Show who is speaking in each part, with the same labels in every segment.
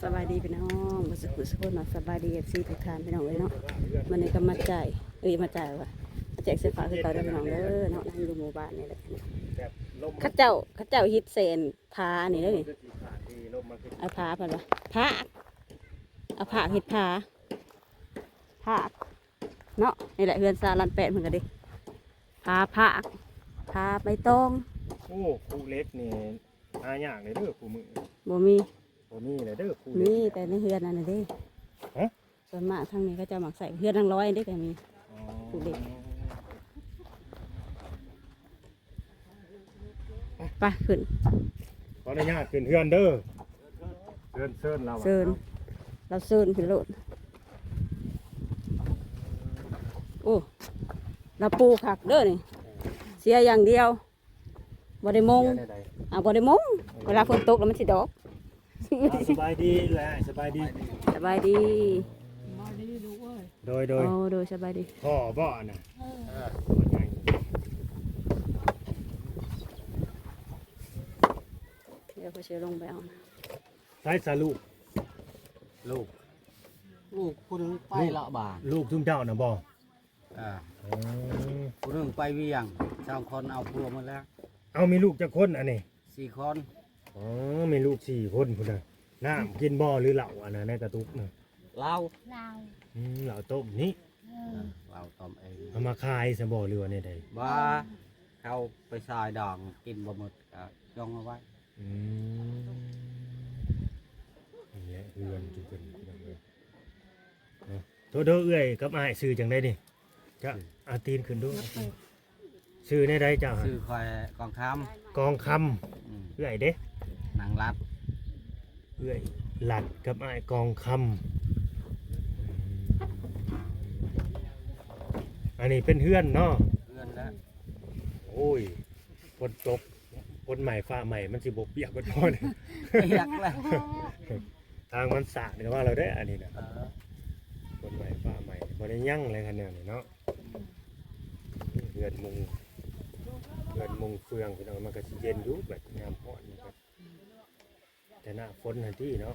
Speaker 1: สบายดีพี่น้องมาสุขสุขคนเนาะสบายดีFCทุกท่านพี่น้องเลยเนาะวันนี้ก็มาจ่ายมาจ่ายว่ะมาแจกเสื้อผ้าคือเก่าได้พี่น้องเด้อเนาะนั่งอยู่หมู่บ้านนี่แหละเข้าเจ้าฮิตเซนพานี่ได้นี่เอาพาเพิ่นว่าพาเอาผ้าฮิตพาเนาะนี่แหละเฮือนซาลันแปดเพิ่นก็ดิพาใบตอง
Speaker 2: โอ้คูเล็กนี่หายากเลยเด้อคูมือ
Speaker 1: บ่มี
Speaker 2: เลยเด้อคู
Speaker 1: มีแต่ในเฮือนนั่นน่ะเด้
Speaker 2: ฮะ
Speaker 1: ส่วนมากทางนี้ก็จะหมักใส่เฮือนทั้งร้อยเด้ก็มีคูเล็กไปขึ้น
Speaker 2: ขออนุญาตขึ้นเฮือนเด้อเชิญเรา
Speaker 1: เราเชิญขึ้นรถโอ้เราปูขักเด้อนี่เสียอย่างเดียวบ่ได้มงบ่ได้มงเวลาฝนตกแล้วมันสิดอก
Speaker 2: สบายดีแหละสบายดี
Speaker 1: ลูกเอ้ย
Speaker 2: โดย
Speaker 1: โดยสบายดี
Speaker 2: พ่อบ่น่ะ
Speaker 1: เดี๋ยวเขาเชื่อลงไปเอา
Speaker 2: ใช้สาลูก
Speaker 3: ผู้นึงไปละบาท
Speaker 2: ลูกทุ่งเจ้าน่ะบ่
Speaker 3: ผู้นึงไปเวียง2 คนเอาพัวมาแล้ว
Speaker 2: เอามีลูกจักคนอันนี้
Speaker 3: 4 คน
Speaker 2: มีลูก4 คนพุ่นน่ะน้ำกินบ่หรือเหล้าอันนั้นในกระตุกน่ะ
Speaker 3: เหล้า
Speaker 2: เหล้าต้มนี่
Speaker 3: เหล้าต้มเอง
Speaker 2: เอามาขายซะบ่หรือว่าใด
Speaker 3: บ่เขาไปซอยดองกินบ่หมดก็ยองเอาไว้
Speaker 2: นี่แหละเฮือนจุกันโทษเด้อเอื้อยกับอ้ายชื่อจังได๋นี่จะอาตีนขึ้นดูชื่อในใดเจ้า
Speaker 3: ชื่อคอยกองค
Speaker 2: ำเอื้อยเด้
Speaker 3: นางรัด
Speaker 2: เอื้อยหลัดกับอ้ายกองคำอันนี้เป็นเฮือนเนาะ
Speaker 3: เฮือนแล้ว
Speaker 2: โอ้ยฝนตกฝนใหม่ฟ้าใหม่มันสิบ่เปียกบ่พอนี่
Speaker 3: เปียกแล้ว
Speaker 2: ทางมันสะนี่ว่าเราได้อันนี้น่ะฝนใหม่ฟ้าใหม่บ่ได้ยั่งเลยคันแนวนี้เนาะเฮือนมุงเฟืองพี่น้องมันก็สิเย็นอยู่แบบยามร้อนนะครับแต่หน้าฝนทันทีเนาะ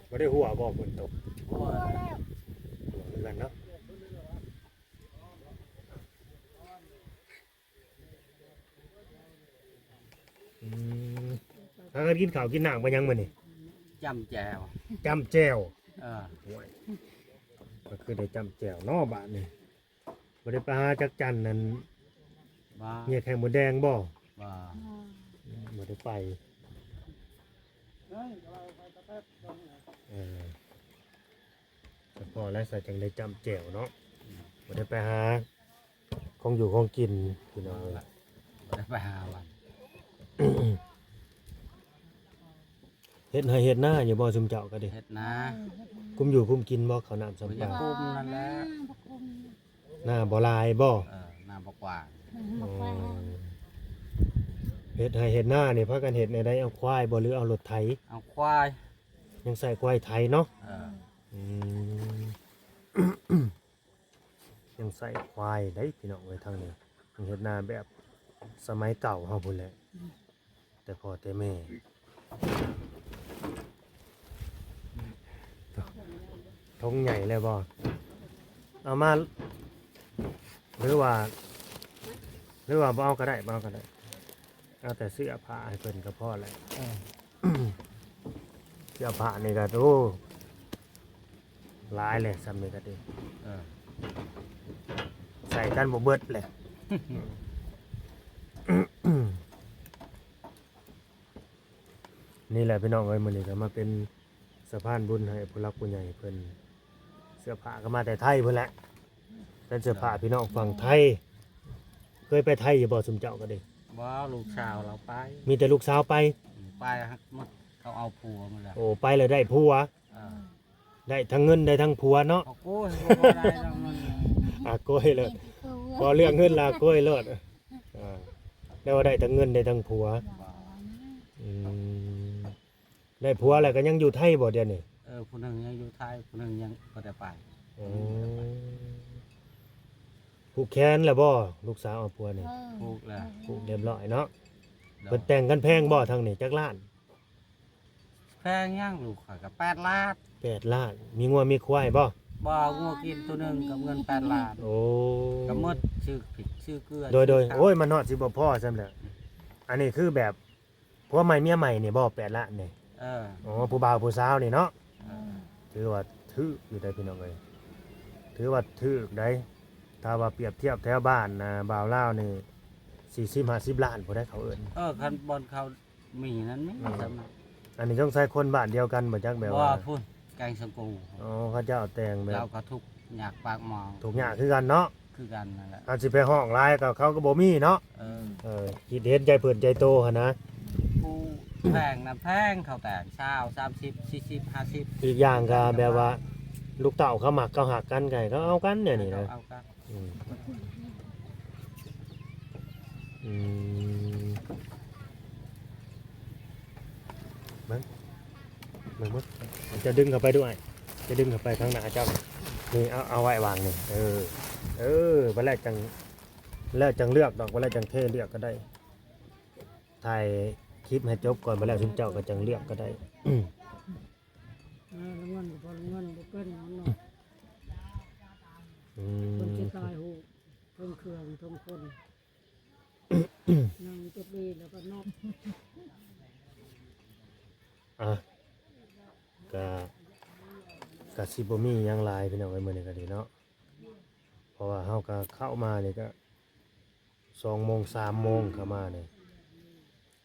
Speaker 2: บ่ได้หัวบ่ฝนตกหัวเฮือนเนาะถ้ากันกินข้าวกินน้ำบ่ยังมื้อนี่
Speaker 3: จำแจว
Speaker 2: ก็คือได้จำแจวเนาะบาดนี่บ่ได้ไปหาจักจันนั่นเนี่ยแข่งหมูแดงบ่ได้ไปแต่พอแล้วใส่จังได้จำแจ่วเนาะบ่ได้ไปหาของอยู่ของกินพี่น้อง
Speaker 3: บ่ได้ไปหาวัน
Speaker 2: เฮ็ดให้เฮ็ดหน้าอยู่บ่ซุมเจ้าก็ดิ
Speaker 3: เฮ็ดนา
Speaker 2: คุมอยู่คุมกินบ่ข้าวน้ำสำปา
Speaker 3: คุมนั่นแหละ
Speaker 2: หน้าบ่ลายบ่
Speaker 3: หน้าบ่กว้าง
Speaker 2: เฮ็ดให้เฮ็ดหน้านี่พากันเฮ็ดในใดเอาควายบ่หรือเอารถไถ
Speaker 3: เอาควาย
Speaker 2: ยังใส่ควายไถเนาะยังใส่ควายได้พี่น้องไว้ทางนี้เฮ็ดหน้าแบบสมัยเก่าเฮาพุ่นแหละแต่พ่อแต่แม่ทงใหญ่เลยบ่เอามาหรือว่าบ่เอาก็ได้เอาแต่เสื้อผ้าให้เพิ่นก็พอแล้วเสื้อผ้านี่ก็โอ้หลายเลยซ้ำนี่ก็ดีใส่กันบ่เบิดเลยนี่แหละพี่น้องเอ้ยมื้อนี้ก็มาเป็นสะพานบุญให้ผู้รักผู้ใหญ่เพิ่นเสื้อผ้าก็มาแต่ไทยเพิ่นแหละเป็นเสื้อผ้าพี่น้องฝั่งไทยเคยไปไทยอยู่บ่ซุมเจ้าก็ดิ
Speaker 3: บ่ลูกสาวเราไป
Speaker 2: มีแต่ลูกสาวไป
Speaker 3: ฮักมันเขาเอาผัวมาแล้ว
Speaker 2: โอ้ไปเลยได้ผัวได้ทั้งเงินได้ทั้งผัวเนาะ
Speaker 3: โอ้ยบ่ได้ทั้งเงิน
Speaker 2: โกยเลยพอเรื่องเงินลาโกยเลิศได้ว่าได้ทั้งเงินได้ทั้งผัวได้ผัวแล้วก็ยังอยู่ไทยบ่เดี๋ยวนี้
Speaker 3: ผู้นึงยังอยู่ไทยผู้นึงยังบ่ได้ไป
Speaker 2: ผูกแขนแล้วบ่ลูกสาวเอาผัวนี่
Speaker 3: ผูกแล้ว
Speaker 2: ผูกเรียบร้อยเนาะเพิ่นแต่งกันแพงบ่ทางนี้จักล้าน
Speaker 3: แพงย่างลูกข่อยก็8 ล้าน
Speaker 2: 8 ล้านมีงัวมีควายบ่
Speaker 3: บ่งัวกินตัวหนึงกับเงิน8 ล้าน
Speaker 2: โอ้
Speaker 3: ก็หมดชื่อผิดชื่อเกลือ
Speaker 2: โดย
Speaker 3: ชื่ข้าว
Speaker 2: โอ้ยมันฮอดสิบ่พอซั่นแหละอันนี้คือแบบผัวใหม่เมียใหม่นี่บ่8 ล้านนี่
Speaker 3: เออ
Speaker 2: อ๋อผู้บ่าวผู้สาวนี่เนาะ
Speaker 3: เออ
Speaker 2: ถือว่าถืออยู่ได้พี่น้องเอ้ยถือว่าถือได้ถ้าว่าเปรียบเทียบแถวบ้านนะบ่าวลาวนี่40-50 ล้านผู้ได้เขาเอิ้น
Speaker 3: คันบอลเขามีนั้นไหมสำนัก
Speaker 2: อันนี้ต้องใช้คนบ้านเดียวกันบ่จักแบบ
Speaker 3: ว่า
Speaker 2: ว่า
Speaker 3: พุ่นแกงสังกู
Speaker 2: อ๋อเขาเจ้าแต่งแบบ
Speaker 3: เราก็ทุกข์อยากปากหมอง
Speaker 2: ถูกหยากคือกันเนาะ
Speaker 3: คือกันนั่นแหละ
Speaker 2: อันสิไปห้องหลายก็เขาก็บ่มีเนาะ
Speaker 3: เออ
Speaker 2: คิดเห็นใจเพิ่นใจโตหั่นนะ
Speaker 3: ผู้แพงนะแพงเขาแต่เช้า30 40 50
Speaker 2: อีกอย่างก็แบบว่า ลูกเต่าเขามักเขาหักกันไงก็เอากันเนี่ยนี่นะ
Speaker 3: เอากัน
Speaker 2: อืมอืมมึงจะดึงเข้าไปด้วย จะดึงเข้าไปข้างหน้าเจ้านี่เอาไว้วางนี่วันแรกจังเลือกดอกวันแรกจังเทเลือกก็ได้ถ่ายคลิปให้จบก่อนวันแรกชุมเจ้าก็จังเลือกก็ได้
Speaker 4: เงินพอเงินบ่เป็นหยังเนาะ
Speaker 2: อื
Speaker 4: คน
Speaker 2: ม
Speaker 4: สิตายหูเพิ่งเครื่องทงคนนั่งจะดีแล้วก็นอก
Speaker 2: อ่ะกะสิบ่มีหยังหลายพี่น้องไว้มื้อนี้ก็ดีเนาะเพราะว่าเฮาก็เข้ามานี่ก็2 โมง 3 โมงเข้ามานี่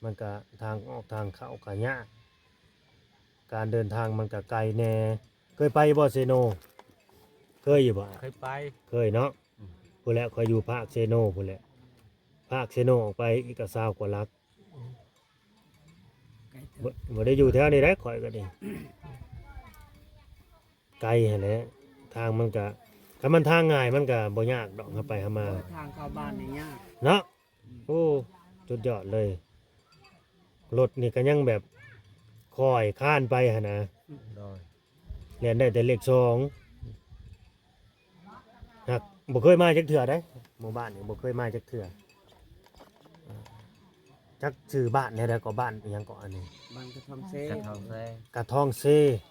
Speaker 2: มันก็ทางออกทางเข้าก็ยากการเดินทางมันก็ไกลแน่เคยไปบ่เซโนเคยอยู่บ่
Speaker 3: เคยไป
Speaker 2: เคยเนาะ
Speaker 3: อืม
Speaker 2: พุ่นแหละข่อยอยู่ภาคเซโนพุ่นแหละภาคเซโนออกไปอีกก็20 กว่าลักบ่ได้อยู่แถวนี้ได้ข่อยก็ดี ไกลหั่นแหละทางมันก็ถ้ามันทางง่ายมันก็บ่ยากดอกเข้าไปเข้ามา
Speaker 4: ทางเข้าบ้านนี่ยาก
Speaker 2: เนาะโอ้สุดยอดเลยรถนี่ก็ยังแบบคอยข้านไปหั่นนะ
Speaker 3: โดย
Speaker 2: เรียนได้แต่เลข2หักบ่เคยมาจักเทื่อได้หมู่บ้านนี่บ่เคยมาจักเทื่อจักชื่อบ้านแหน่ใดก็บ้านอิหยังก็อันนี้
Speaker 4: บ้านกระทำเซ
Speaker 3: กระทองแซ่
Speaker 2: กระทองเซ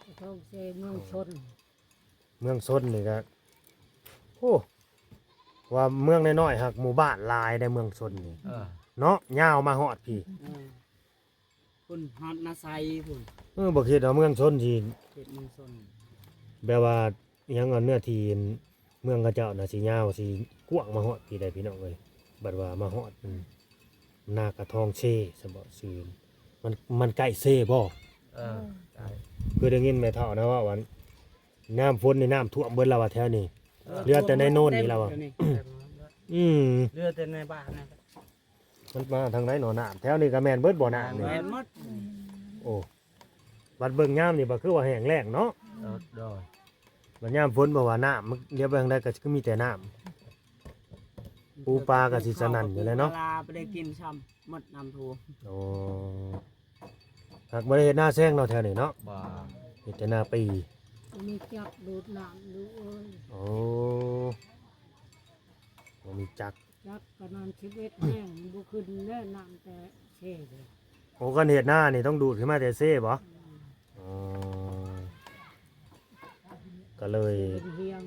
Speaker 4: กระทำเซเมืองชน
Speaker 2: เมืองซนนี่ก็โอ้ว่าเมืองน้อยๆหักหมู่บ้านหลายได้เมืองซนนี่
Speaker 3: เออ
Speaker 2: เนาะยาวมาฮอดพี่
Speaker 4: คุณฮอดนาไซคุณ
Speaker 2: บ่คิดว่าเมืองชนสิ
Speaker 4: เขตเมืองชน
Speaker 2: แบบว่าอิหยังเอาเนื้อที่เมืองเขาเจ้าน่ะสิยาวสิกว้างมาฮอดพี่ได้พี่น้องเอ้ยบัดว่ามาฮอดนากระทองเซสมบ่ซื่อมันใกล้เซบ่
Speaker 3: เออได้
Speaker 2: คือได้ยินแม่เฒ่านะว่าวันน้ำฝนนี่น้ำท่วมเบิดแล้วว่าแถวนี้ เรือแต่ในโน่นนี่แล้วอะ อืม
Speaker 3: เรือแต่ในบ้านนะ
Speaker 2: มันมาทางไหนหนอน้ำแถวนี้ก็แม่นเบิดบ่น้ำนี่
Speaker 4: แม่นหมด
Speaker 2: โอ้บัดเบิ่งยามนี่บ่คือว่าแห้งแล้งเนาะ
Speaker 3: โดย
Speaker 2: บัดยามฝนบ่ว่าน้ำมันเรียบไปทางใดก็คือมีแต่น้ำ ปูปลาก็สิสนั่นอยู่เลยเนาะ
Speaker 4: ปลาไปได้กินซ้ำหมดน้ำท่วม
Speaker 2: โอ้หากบ่ได้เฮ็ดหน้าแซงเนาะแถวนี้เนาะ
Speaker 3: บ่
Speaker 2: เฮ็ดแต่หน้าปี
Speaker 4: มีจักดูดน้ำดูเอ้ย
Speaker 2: โอ้บ่มีจักร
Speaker 4: จักกระนานชีวิตแห้งบุขึ้นแน่น้ำแต่เช่เลย
Speaker 2: โอ้กันเฮ็ดหน้านี่ต้องดูดขึ้นมาแต่เซ่บ่อ๋อก็เลย
Speaker 4: เป็นเฮียง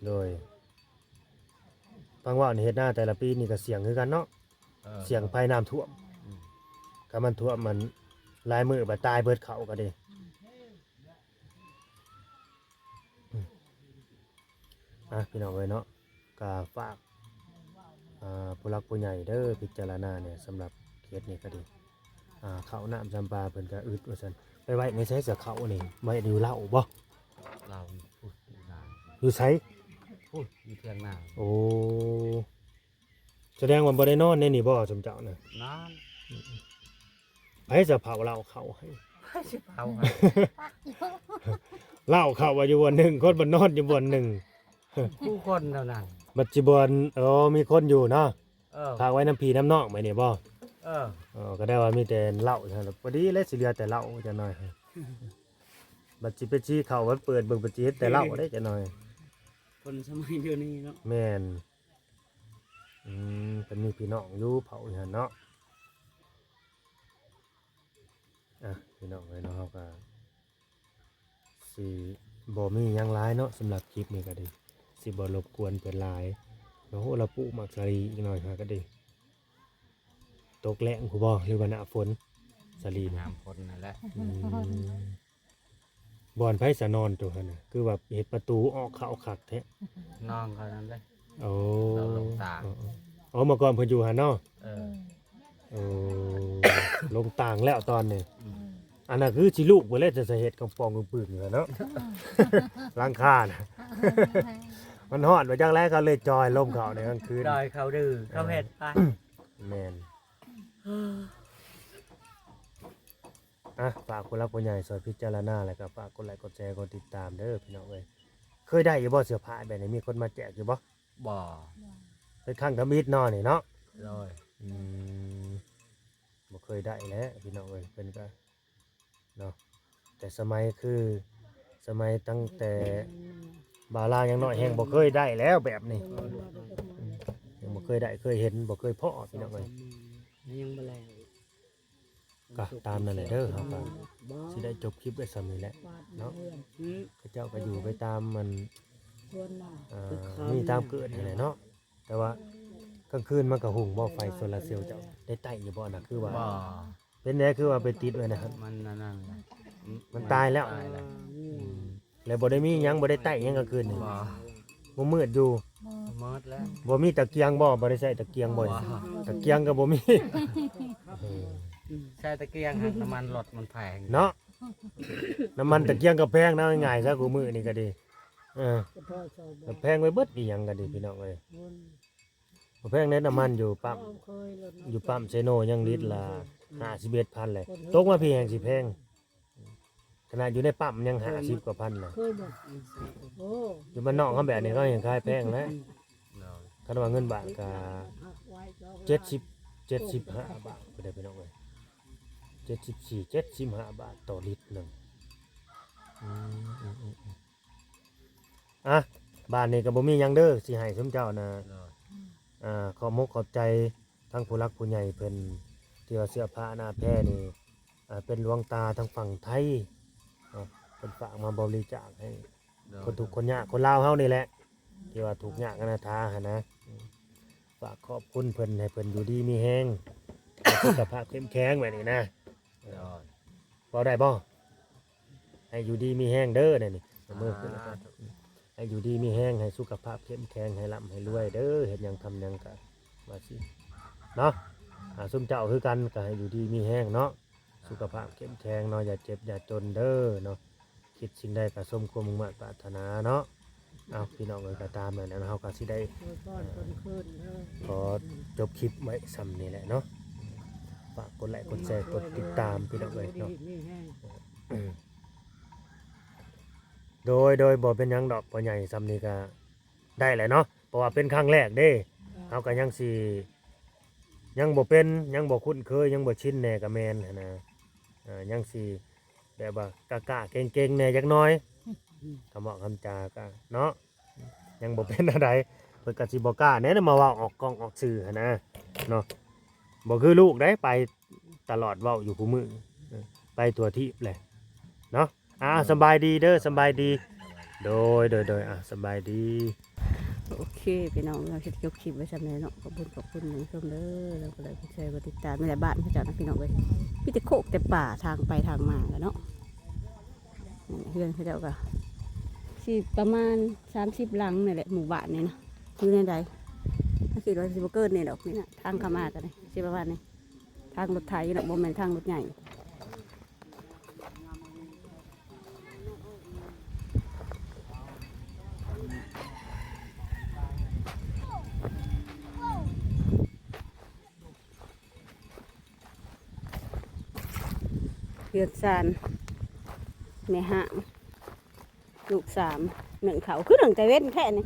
Speaker 2: โดยฟังว่านี่เฮ็ดหน้าแต่ละปีนี่ก็เสี่ยงคือกันเนาะ เสี่ยงภัยน้ำท่วมถ้ามันท่วมมันหลายมื้อบ่ตายเบิดเขาก็เด้พี่น้องเอ้ยเนาะก็ฝากผู้หลักผู้ใหญ่เด้อพิจารณาเนี่ยสำหรับเคสนี้ก็ดีเขาน้ำจำปาเพิ่นก็อึดว่าซั่นไปไว้ในไสเสือเขานี่ไว้อยู่เล่าบ่
Speaker 3: เราพูดนา
Speaker 2: อยู่ไส
Speaker 3: พูดอยู่เพียงนา
Speaker 2: โอ้แสดงว่าบ่ได้นอนในนี่บ่สมเจ้าน่ะ
Speaker 3: น้
Speaker 2: ไผจะเผาเหล้าเขาให้
Speaker 3: ำสิเผาให้
Speaker 2: เหล้าเขาว่าอยู่บนหนึ่งคนบ่นอนอยู่บนหนึ่ง
Speaker 3: ผู้คนเท่านั้น
Speaker 2: บัดจิบอนมีคนอยู่เนาะ
Speaker 3: เออ
Speaker 2: พากไว้น้ำพีน้ำนองไหมนี่บ่
Speaker 3: เออ
Speaker 2: ก็ได้ว่ามีแต่เหล้าเท่านั้นพอดีแล้วสิเหลือแต่เหล้าจะหน่อยบัดจิไปชี้เข้าวัดเปิดเบิ่งบัดจิเฮ็ดแต่เหล้าได้จะหน่อย
Speaker 4: คนสมัยเดี๋ยวนี้เนาะ
Speaker 2: แม่นเป็นมีพี่น้องอยู่เผาอยู่หั่นเนาะ พี่น้องเอ้ยเนาะเฮาก็สิบ่มีหยังหลายเนาะสำหรับคลิปนี้ก็ดีสิบ่รบกวนเพิ่นหลายเนาะเราปลูกมักสาลีอีกหน่อยก็ดีตกแรงผู้บ่หรือว่าหน้าฝนสาลีนะ
Speaker 3: น้ำคนนั่นแหละ
Speaker 2: บ่อนไผสะนอนตัวหั่นน่ะคือว่าเฮ็ดประตูออกเข้าคักแท้
Speaker 3: น้องเขานั้นเลย
Speaker 2: โอ้
Speaker 3: เราลงตาง
Speaker 2: อ๋อเมื่อก่อนเพิ่นอยู่หั่นเนาะ
Speaker 3: เออ
Speaker 2: โอ้ลงต่างแล้วตอนนี้อันนั้นคือสิลูกบ่แล้วจะเฮ็ดกำปองกำปึ้งอยู่หั่นเนาะ หลังคาน่ะ มันฮ้อนว่าจังได๋ก็เลยจอยลมเข้าในกลางคืน
Speaker 3: ดอยเขาดื้อเขาเห็ดไป
Speaker 2: แม่นฝากคนรักผู้ใหญ่ซอยพิจารณาแล้วก็ฝากกดไลค์กดแชร์กดติดตามเด้อพี่น้องเอ้ยเคยได้อยู่บ่เสื้อผ้าแบบนี้มีคนมาแจกอยู่บ่
Speaker 3: บ่
Speaker 2: เป็นข้างทมิตรเนาะนี่เนาะ
Speaker 3: เลย
Speaker 2: บ่เคยได้แล้วพี่น้องเอ้ยเพิ่นก็เนาะแต่สมัยคือสมัยตั้งแต่บาลายังน้อยแฮงบ่เคยได้แล้วแบบนี้ยังบ่เคยได้เคยเห็นบ่เคยพอพี่น้องเอ้ย
Speaker 4: ยังบ่แล้ว
Speaker 2: ก็ตามนั่นแหละเด้อครับก็สิได้จบคลิปไว้ซ้ำนี้แหละเนาะเขาเจ้าก็อยู่ไปตามมันมีตามเกิดนี่แหละเนาะแต่ว่ากลางคืนมันก็หุงบ่ไฟโซลาร์เซลล์เจ้าได้ไต่อยู่บ่น่ะคือว่า
Speaker 3: บ่
Speaker 2: เป็นแน่คือว่าไปติดไว้นะครับ
Speaker 3: มันนั่น
Speaker 2: มันตายแล้ว แล้วบ่ได้มีหยังบ่ได้ไต่หยังกลางคืนนี่
Speaker 3: บ่
Speaker 2: บ่มืดอยู่
Speaker 3: หมดแล้ว
Speaker 2: บ่มีตะเกียงบ่ได้ใช้ตะเกียงบ่ตะเกียงก็บ่มี
Speaker 3: ใช้ตะเกียงฮะน้ำมันรถมันแพง
Speaker 2: เนาะน้ำมันตะเกียงก็แพงนะง่ายๆซะกูมื้อนี่ก็ดีก็แพงไว้เบิดอีหยังก็ดีพี่น้องเอ้ยบ่แพงในน้ำมันอยู่ปั๊มเซโนยังลิตรละ51,000เลยตกมาพี่แห่งสิแพงขนาดอยู่ในปั๊มยัง50กว่าพันน่ะ
Speaker 4: เคยบอกโอ้
Speaker 2: อยู่บ้านนอกเขาแบบนี้ก็ยังขายแพงนะคันว่าเงินบาทก็
Speaker 4: หักไว้เจ้า
Speaker 2: 75 บาทก็ได้พี่น้องเอ้ย75 บาทต่อลิตรหนึงบ้านนี้ก็บ่มีหยังเด้อสิให้สมเจ้านะขอมกขอบใจทั้งผู้รักผู้ใหญ่เพิ่นที่ว่าเสื้อผ้าหน้าแพร่นี่เป็นหลวงตาทางฝั่งไทยเพิ่นฝากมาบริจาคให้คนทุกข์คนยากคนลาวเฮานี่แหละที่ว่าทุกข์ยากอนาถาหั่นนะฝากขอบคุณเพิ่นให้เพิ่นอยู่ดีมีแฮงสุขภาพเข้มแข็งแบบนี้นะบ่ได้บ่ให้อยู่ดีมีแฮงเด้อนี่มือขึ้นแล้วก็ให้อยู่ดีมีแฮงให้สุขภาพเข้มแข็งให้ร่ำให้รวยเด้อเฮ็ดหยังทำหยังก็ว่าสิเนาะซุมเจ้าคือกันก็ให้อยู่ดีมีแฮงเนาะสุขภาพเข้มแข็งเนาะอย่าเจ็บอย่าจนเด้อเนาะคิดสิ่งใดก็สมความมุ่งมั่นปรารถนาเนาะเอาพี่น้องเอ้ยก็ตามนั้นเฮาก็สิได้ขอจบคลิปไว้ซ้ำนี่แหละเนาะฝากกดไลค์กดแชร์กดติดตามพี่น้องเอ้ยเนาะโดยบ่เป็นหยังดอกพ่อใหญ่ซ้ำนี่ก็ได้แหละเนาะเพราะว่าเป็นครั้งแรกเด้เฮาก็ยังสิยังบ่เป็นยังบ่คุ้นเคยยังบ่ชินแน่กับแม่นหั้นนะยังสิแบบว่ากะๆเก่งๆแน่จักหน่อยคำเว้าคำจาก็เนาะยังบ่เป็นอะไรเพิ่นก็สิบ่กล้าแน่มาเว้าออกกล้องออกสื่อหั้นนะเนาะบ่คือลูกได้ไปตลอดเว้าอยู่คู่มือไปทั่วทิพย์แหละเนาะสบายดีเด้อสบายดีโดยสบายดีโอเคพี่น้องเราจะจบคลิปไว้ซ้ำนี้เนาะขอบคุณท่านผู้ชมเด้อแล้วก็เลยแชร์กดติดตามในบ้านเขาเจ้านะพี่น้องเว้ยพี่จะโคกแต่ป่าทางไปทางมากันเนาะเพื่อนเขาเจ้าก็สิประมาณ30หลังนี่แหละหมู่บ้านนี่นะอยู่ในใดถ้าขี่รถสิบเกินนี่ดอกนี่นะทางเข้ามากันนี่สิประมาณนี้ทางรถไถเนาะบ่แม่นทางรถใหญ่เลือดซานแม่ห่างลูก3หนึ่งเขาคือหนึ่งใจเว้นแค่นี้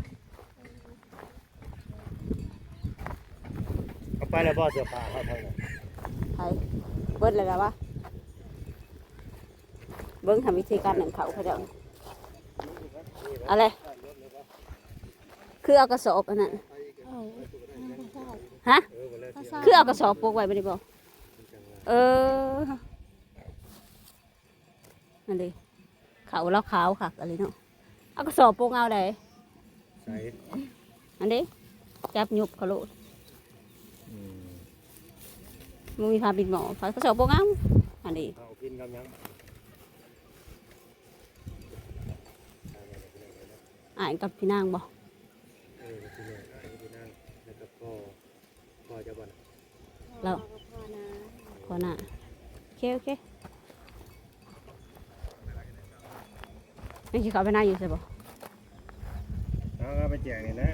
Speaker 2: เอาไปแล้วบ่เสื้อผ้าเขาเท่านั้น
Speaker 1: ไปเบิ้ลเลยแล้ววะเบิ้งทำวิธีการหนึ่งเขาเขาจะอะไรคือเอากระสอบอันนั้นฮะคือเอากระสอบปลูกไว้ไม่ได้บอกเออ นั่นดิเขาแล้วขาวค่ะอะไรเนาะเอากระสอบโปงเอาได้
Speaker 2: ใส่
Speaker 1: อันนี้จับยุบเขาโลด
Speaker 2: อืม
Speaker 1: มึงมีพาปิดหมอพากระสอบโปงเอาอันนี้
Speaker 2: เอากินกับหยัง
Speaker 1: อ่านกับพี่นางบ่
Speaker 2: ที่นี่ที่นั่งแล้วก็พ่อจะบ่น
Speaker 1: แล้วขอหน้าโอเคโอเคไม่คิดเขาไปหน้าอยู่ใช่ปะ
Speaker 2: เอาไปแจกนี่นะ